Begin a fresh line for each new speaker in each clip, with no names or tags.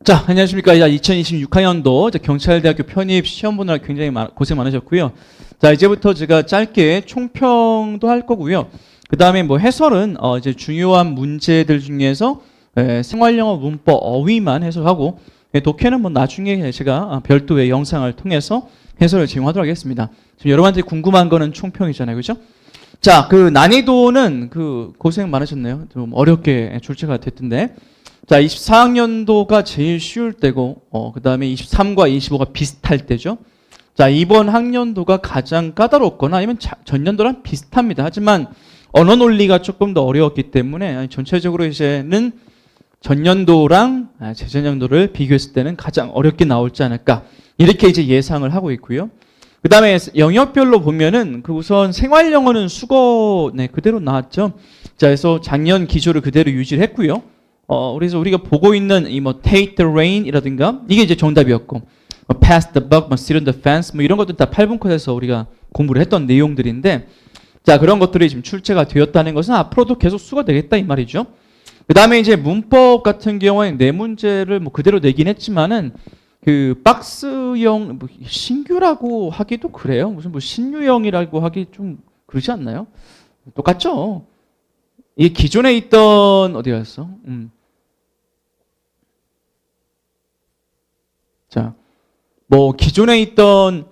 자, 안녕하십니까. 2026학년도 경찰대학교 편입 시험 보느라 굉장히 고생 많으셨고요. 자, 이제부터 제가 짧게 총평도 할 거고요. 그 다음에 뭐 해설은 이제 중요한 문제들 중에서 생활영어 문법 어휘만 해설하고 독해는 뭐 나중에 제가 별도의 영상을 통해서 해설을 제공하도록 하겠습니다. 지금 여러분한테 궁금한 거는 총평이잖아요, 그죠? 자, 그 난이도는 고생 많으셨네요. 좀 어렵게 출제가 됐던데. 자, 24학년도가 제일 쉬울 때고, 그 다음에 23과 25가 비슷할 때죠. 자, 이번 학년도가 가장 까다롭거나 아니면 전년도랑 비슷합니다. 하지만 언어 논리가 조금 더 어려웠기 때문에 전체적으로 이제는 전년도랑 재전년도를 비교했을 때는 가장 어렵게 나올지 않을까. 이렇게 이제 예상을 하고 있고요. 그 다음에 영역별로 보면은 우선 생활영어는 수거 그대로 나왔죠. 자, 그래서 작년 기조를 그대로 유지를 했고요. 그래서 우리가 보고 있는 이 뭐 take the rain이라든가 이게 이제 정답이었고, pass the buck, sit on the fence 뭐 이런 것들 다 8분 컷에서 우리가 공부를 했던 내용들인데, 자, 그런 것들이 지금 출제가 되었다는 것은 앞으로도 계속 수거되겠다 이 말이죠. 그 다음에 이제 문법 같은 경우에 네 문제를 뭐 그대로 내긴 했지만은 박스형 뭐 신규라고 하기도 그래요. 무슨 뭐 신유형이라고 하기 좀 그러지 않나요? 똑같죠. 이게 기존에 있던 어디 갔어? 자, 뭐 기존에 있던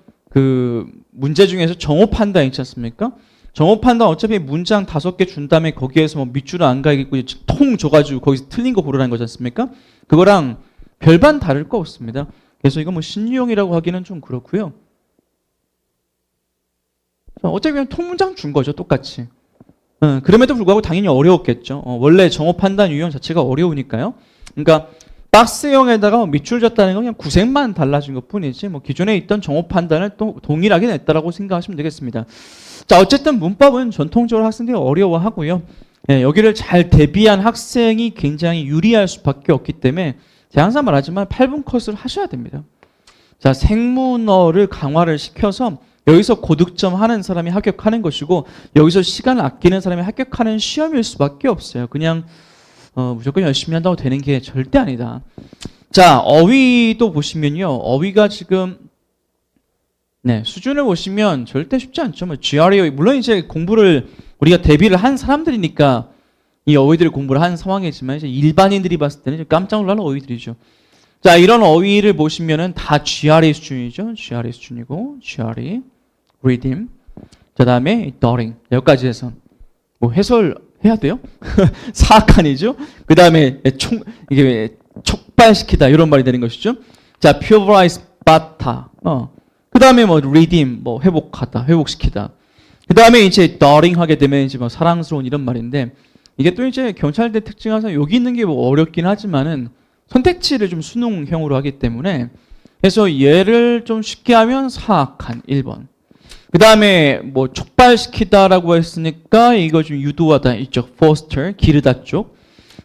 문제 중에서 정오 판단 있지 않습니까? 정오 판단 어차피 문장 5개 준 다음에 거기에서 뭐 밑줄은 안 가겠고 통 줘가지고 거기서 틀린 거 고르라는 거지 않습니까? 그거랑 별반 다를 거 없습니다. 그래서 이거 뭐 신유형이라고 하기는 좀 그렇고요. 어차피 그냥 통문장 준 거죠, 똑같이. 그럼에도 불구하고 당연히 어려웠겠죠. 원래 정오 판단 유형 자체가 어려우니까요. 그러니까 박스형에다가 밑줄 줬다는 건 그냥 구색만 달라진 것 뿐이지 뭐 기존에 있던 정오 판단을 또 동일하게 냈다라고 생각하시면 되겠습니다. 자, 어쨌든 문법은 전통적으로 학생들이 어려워하고요. 여기를 잘 대비한 학생이 굉장히 유리할 수밖에 없기 때문에 제가 항상 말하지만 8분 컷을 하셔야 됩니다. 자, 생문어를 강화를 시켜서 여기서 고득점 하는 사람이 합격하는 것이고 여기서 시간을 아끼는 사람이 합격하는 시험일 수밖에 없어요. 그냥 무조건 열심히 한다고 되는 게 절대 아니다. 자, 어휘도 보시면요. 어휘가 지금 수준을 보시면 절대 쉽지 않죠. 뭐 GRE 물론 이제 공부를 우리가 대비를 한 사람들이니까 이 어휘들을 공부를 한 상황이지만 이제 일반인들이 봤을 때는 깜짝 놀라는 어휘들이죠. 자, 이런 어휘를 보시면은 다 GRE 수준이죠. GRE 수준이고 GRE, reading, 그 다음에 during 여기까지 해서 뭐 해설해야 돼요? 사악한이죠. 그 다음에 이게 촉발시키다 이런 말이 되는 것이죠. 자, pulverize, 빠타. 그 다음에 뭐 redeem, 뭐 회복하다, 회복시키다. 그 다음에 이제 during 하게 되면 이제 뭐 사랑스러운 이런 말인데 이게 또 이제 경찰대 특징에서 여기 있는 게 뭐 어렵긴 하지만은 선택지를 좀 수능형으로 하기 때문에 그래서 얘를 좀 쉽게 하면 사악한 1번. 그 다음에 뭐 촉발시키다라고 했으니까 이거 좀 유도하다 이쪽 foster 기르다 쪽.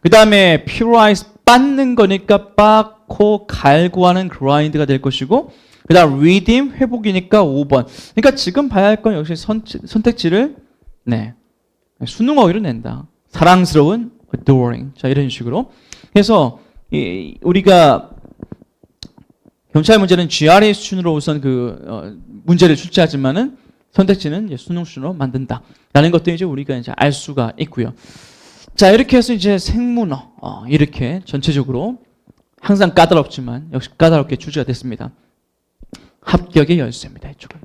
그 다음에 purize 빻는 거니까 빻고 갈구하는 grind가 될 것이고 그 다음 redeem 회복이니까 5번. 그러니까 지금 봐야 할 건 역시 선택지를 수능어휘로 낸다. 사랑스러운 adoring. 자, 이런 식으로. 그래서 우리가 경찰 문제는 GRE 수준으로 우선 문제를 출제하지만은 선택지는 이제 수능 수준으로 만든다라는 것도 이제 우리가 이제 알 수가 있고요. 자, 이렇게 해서 이제 생문어 이렇게 전체적으로 항상 까다롭지만 역시 까다롭게 출제가 됐습니다. 합격의 열쇠입니다. 이쪽은.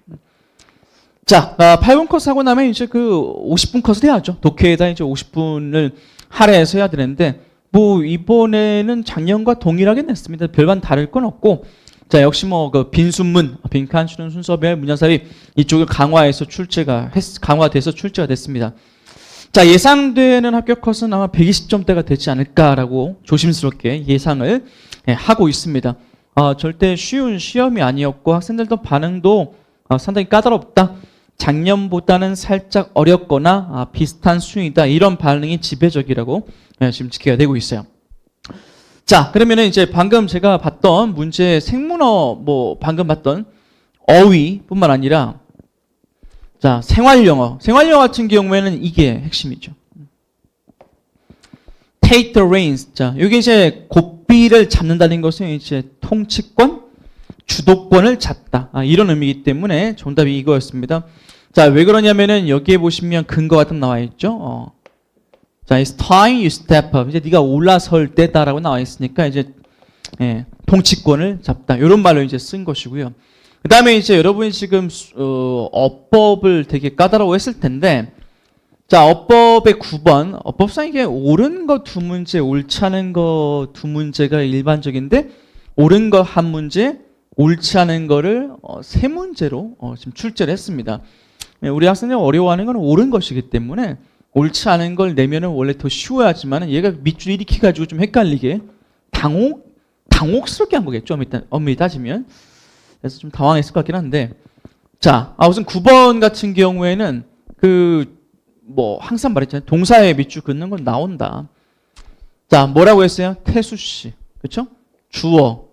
자, 8분 컷 하고 나면 이제 50분 컷을 해야죠. 독해에다 이제 50분을 할애해서 해야 되는데 뭐 이번에는 작년과 동일하게 냈습니다. 별반 다를 건 없고 자, 역시 뭐 빈순문, 빈칸, 추론, 순서별, 문장삽입 이쪽을 강화돼서 출제가 됐습니다. 자, 예상되는 합격 컷은 아마 120점대가 되지 않을까라고 조심스럽게 예상을 하고 있습니다. 절대 쉬운 시험이 아니었고 학생들도 반응도 상당히 까다롭다. 작년보다는 살짝 어렵거나 비슷한 수준이다. 이런 반응이 지배적이라고 지금 지켜야 되고 있어요. 자, 그러면은 이제 방금 제가 봤던 문제 생문어 뭐 방금 봤던 어휘뿐만 아니라 자, 생활영어 같은 경우에는 이게 핵심이죠. take the reins. 자, 여기 이제 적비를 잡는다는 것은 이제 통치권, 주도권을 잡다. 이런 의미이기 때문에 정답이 이거였습니다. 자, 왜 그러냐면은 여기에 보시면 근거 같은 나와 있죠. 자, it's time you step up. 이제 네가 올라설 때다라고 나와 있으니까 이제 통치권을 잡다. 이런 말로 이제 쓴 것이고요. 그 다음에 이제 여러분이 지금 어법을 되게 까다로워했을 텐데, 자, 어법의 9번, 어법상 이게 옳은 거 두 문제, 옳지 않은 거 두 문제가 일반적인데, 옳은 거 한 문제, 옳지 않은 거를 세 문제로 지금 출제를 했습니다. 우리 학생들이 어려워하는 건 옳은 것이기 때문에 옳지 않은 걸 내면은 원래 더 쉬워야지만 얘가 밑줄 일으키 가지고 좀 헷갈리게 당혹스럽게 한 거겠죠. 엄밀히 따지면. 그래서 좀 당황했을 것 같긴 한데, 자, 우선 9번 같은 경우에는 항상 말했잖아요. 동사에 밑줄 긋는 건 나온다. 자, 뭐라고 했어요? 태수씨. 그쵸? 주어.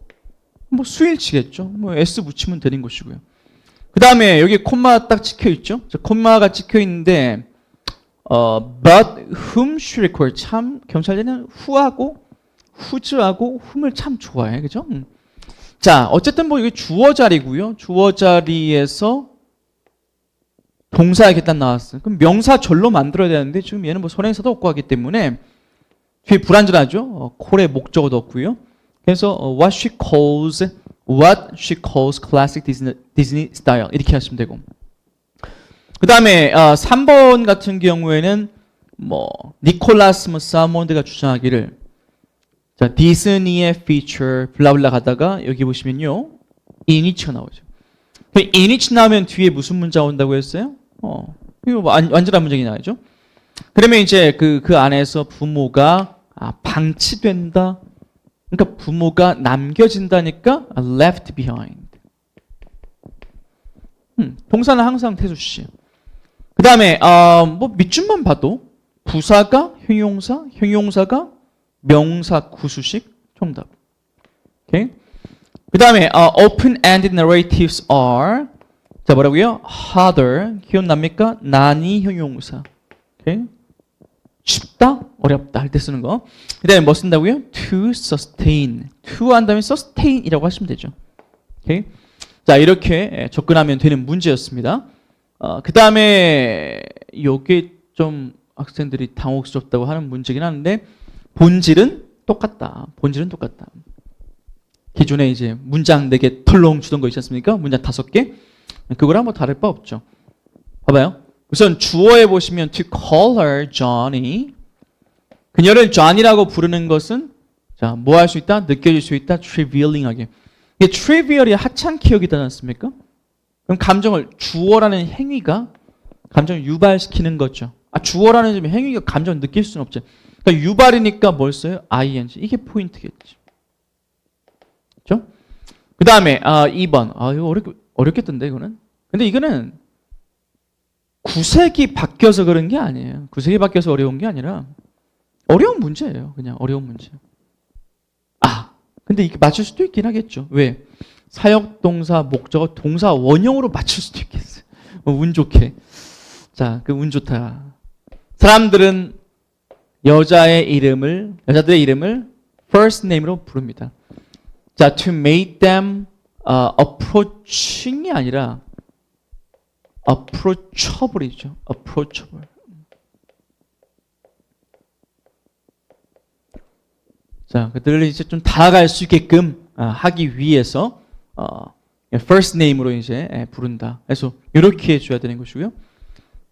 수일치겠죠. S 붙이면 되는 것이고요. 그 다음에 여기 콤마 딱 찍혀 있죠? 자, 콤마가 찍혀 있는데, but whom she require. 참, 경찰대는 who하고, who's하고 whom을 참 좋아해. 그죠? 자, 어쨌든 이게 주어 자리고요. 주어 자리에서 동사가 일단 나왔어요. 그럼 명사절로 만들어야 되는데 지금 얘는 선행사도 없고 하기 때문에 되게 불안전하죠. 콜에 목적어도 없고요. 그래서 what she calls classic Disney style 이렇게 하시면 되고. 그 다음에 3번 같은 경우에는 니콜라스 사몬드가 주장하기를, 자, 디즈니의 피처 블라블라 가다가 여기 보시면요, 인위치가 나오죠. 인위치 나오면 뒤에 무슨 문자가 온다고 했어요? 이거 완전한 문장이 나오죠. 그러면 이제 그 안에서 부모가 방치된다. 그러니까 부모가 남겨진다니까 left behind. 동사는 항상 태수씨. 그 다음에 밑줄만 봐도 부사가 형용사, 형용사가 명사 구수식 정답. 오케이. 그 다음에 open-ended narratives are, 자, 뭐라고요? harder, 기억납니까? 난이 형용사. 오케이. 쉽다, 어렵다 할 때 쓰는 거. 그 다음에 뭐 쓴다고요? to sustain. to 한 다음에 sustain이라고 하시면 되죠. 오케이. 자, 이렇게 접근하면 되는 문제였습니다. 그 다음에 요게 좀 학생들이 당혹스럽다고 하는 문제긴 하는데, 본질은 똑같다. 본질은 똑같다. 기존에 이제 문장 4개 털렁 주던 거 있지 않습니까? 문장 5개. 그거랑 다를 바 없죠. 봐봐요. 우선 주어에 보시면 to call her Johnny. 그녀를 Johnny라고 부르는 것은, 자, 뭐 할 수 있다? 느껴질 수 있다? trivialing하게. 이게 trivial이 하찮게 여기지 않습니까? 그럼 감정을, 주어라는 행위가 감정을 유발시키는 거죠. 주어라는 행위가 감정을 느낄 수는 없죠. 그러니까 유발이니까 뭘 써요? ing. 이게 포인트겠지. 그렇죠? 그 다음에 2번. 이거 어렵겠던데 이거는. 근데 이거는 구색이 바뀌어서 그런 게 아니에요. 구색이 바뀌어서 어려운 게 아니라 어려운 문제예요. 그냥 어려운 문제. 근데 이게 맞출 수도 있긴 하겠죠. 왜? 사역 동사, 목적어, 동사 원형으로 맞출 수도 있겠어요. 운 좋게. 자, 운 좋다. 사람들은 여자들의 이름을 first name로 부릅니다. 자, to make them approaching이 아니라 approachable이죠. approachable. 자, 그들을 이제 좀 다가갈 수 있게끔 하기 위해서 first name으로 이제 부른다. 그래서 이렇게 해줘야 되는 것이고요.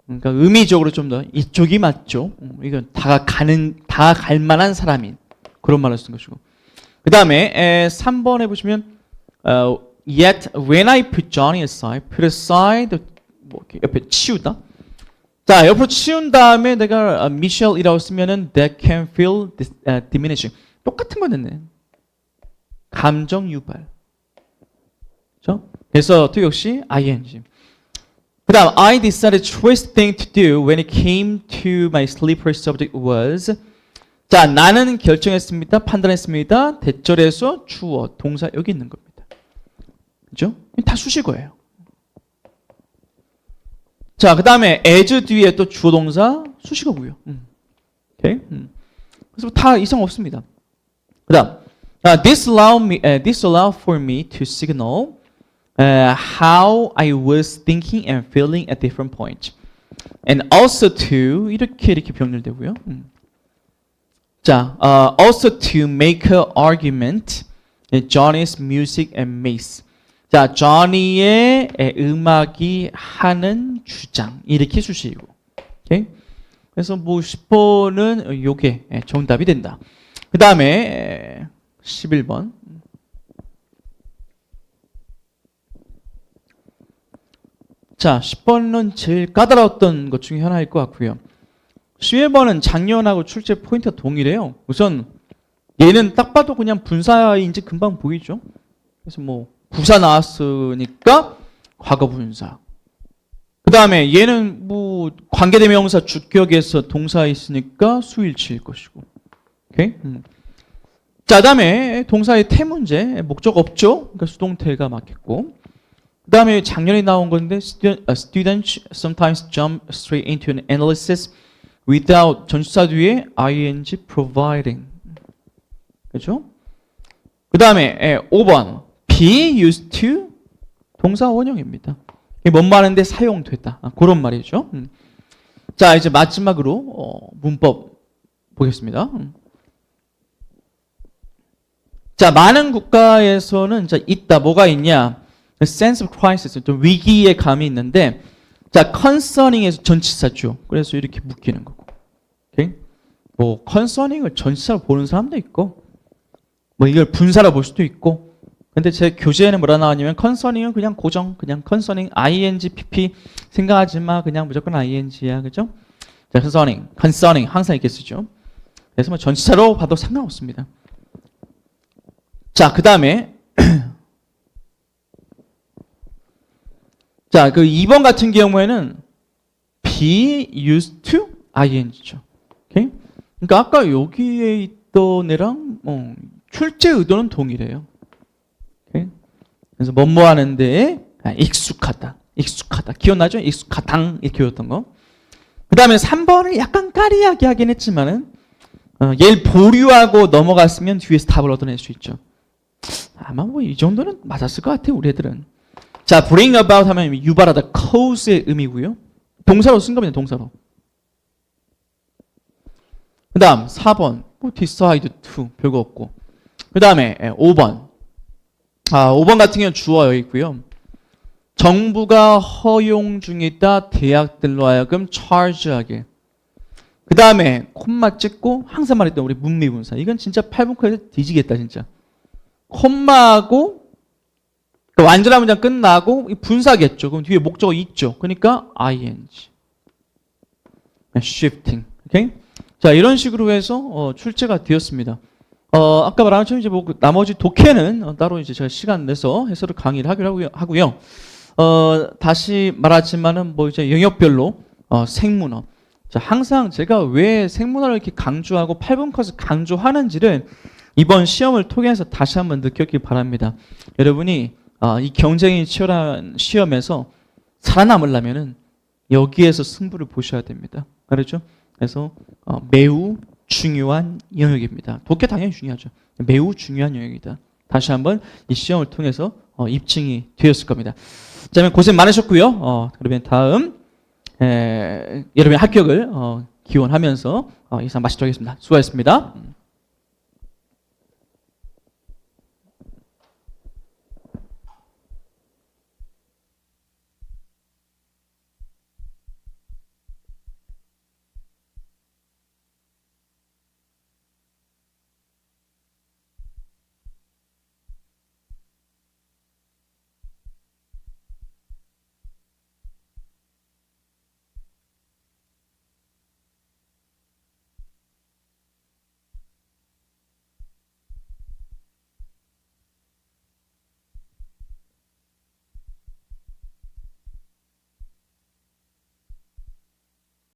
그러니까 의미적으로 좀 더 이쪽이 맞죠. 이건 다가갈 만한 사람인 그런 말을 쓴 것이고. 그 다음에 3번에 보시면 yet when I put Johnny aside, put aside 옆에 치우다. 자, 옆으로 치운 다음에 내가 Michelle이라고 쓰면은 that can feel diminishing. 똑같은 거 냈네. 감정 유발. 그렇죠? 그래서 또 역시 ing. 그 다음 I decided the choice thing to do when it came to my sleeper subject was. 자, 나는 결정했습니다. 판단했습니다. 대절에서 주어, 동사 여기 있는 겁니다. 그죠? 다 수식어예요. 자, 그 다음에 as 뒤에 또 주어, 동사 수식어고요. 오케이? 그래서 다 이상 없습니다. 그 다음 This allowed for me to signal how I was thinking and feeling at different points. And also to 이렇게 병렬되고요. 자, also to make an argument Johnny's music and mace. 자, Johnny의 음악이 하는 주장 이렇게 주시고. 오케이? 그래서 뭐 10번은 요게 정답이 된다. 그 다음에 11번. 자, 10번은 제일 까다로웠던 것 중에 하나일 것 같고요. 11번은 작년하고 출제 포인트가 동일해요. 우선 얘는 딱 봐도 그냥 분사인지 금방 보이죠. 그래서 뭐 부사 나왔으니까 과거 분사. 그 다음에 얘는 뭐 관계대명사 주격에서 동사 있으니까 수일치일 것이고. 오케이? 자, 그다음에 동사의 태 문제 목적 없죠. 그러니까 수동태가 맞겠고. 그다음에 작년에 나온 건데 students sometimes jump straight into an analysis without 전치사 뒤에 ing providing. 그렇죠? 그다음에 5번 be used to 동사 원형입니다. 뭔 말인데 사용됐다. 그런 말이죠. 자, 이제 마지막으로 문법 보겠습니다. 자, 많은 국가에서는 자, 있다. 뭐가 있냐? sense of crisis, 좀 위기의 감이 있는데, 자, concerning에서 전치사죠. 그래서 이렇게 묶이는 거고. 오케이? 뭐 concerning을 전치사로 보는 사람도 있고, 뭐 이걸 분사로 볼 수도 있고. 근데 제 교재에는 뭐라 나왔냐면 concerning은 그냥 고정, 그냥 concerning, ing, pp 생각하지 마, 그냥 무조건 ing야, 그죠? 자, concerning 항상 이렇게 쓰죠. 그래서 뭐 전치사로 봐도 상관없습니다. 자, 그 다음에 자, 그 2번 같은 경우에는 be used to ing죠. 오케이? 그러니까 아까 여기에 있던 애랑 출제 의도는 동일해요. 오케이? 그래서 뭐뭐 하는데 익숙하다. 기억나죠? 익숙하당 이렇게 외웠던 거. 그 다음에 3번을 약간 까리하게 하긴 했지만은 얘를 보류하고 넘어갔으면 뒤에서 답을 얻어낼 수 있죠. 아마 뭐 이 정도는 맞았을 것 같아요, 우리 애들은. 자, bring about 하면 유발하다, cause의 의미고요. 동사로 쓴 겁니다, 동사로. 그 다음 4번, 뭐 decide to, 별거 없고. 그 다음에 5번. 5번 같은 경우는 주어 여기 있고요. 정부가 허용 중이다, 대학들로 하여금 charge하게. 그 다음에 콤마 찍고 항상 말했던 우리 문미분사. 이건 진짜 8분컷에서 뒤지겠다, 진짜. 콤마하고 완전한 문장 끝나고 분사겠죠. 그럼 뒤에 목적어 있죠. 그러니까 ing, shifting. 오케이? 자, 이런 식으로 해서 출제가 되었습니다. 아까 말한 것처럼 이제 뭐 나머지 독해는 따로 이제 제가 시간 내서 해설을 강의를 하고요. 다시 말하지만은 뭐 이제 영역별로 생문어. 자, 항상 제가 왜 생문어를 이렇게 강조하고 8분 컷을 강조하는지를 이번 시험을 통해서 다시 한번 느꼈길 바랍니다. 여러분이 이 경쟁이 치열한 시험에서 살아남으려면은 여기에서 승부를 보셔야 됩니다. 그렇죠? 그래서 매우 중요한 영역입니다. 독해 당연히 중요하죠. 매우 중요한 영역이다. 다시 한번 이 시험을 통해서 입증이 되었을 겁니다. 자, 그러면 고생 많으셨고요. 그러면 다음 여러분의 합격을 기원하면서 이상 마치도록 하겠습니다. 수고하셨습니다.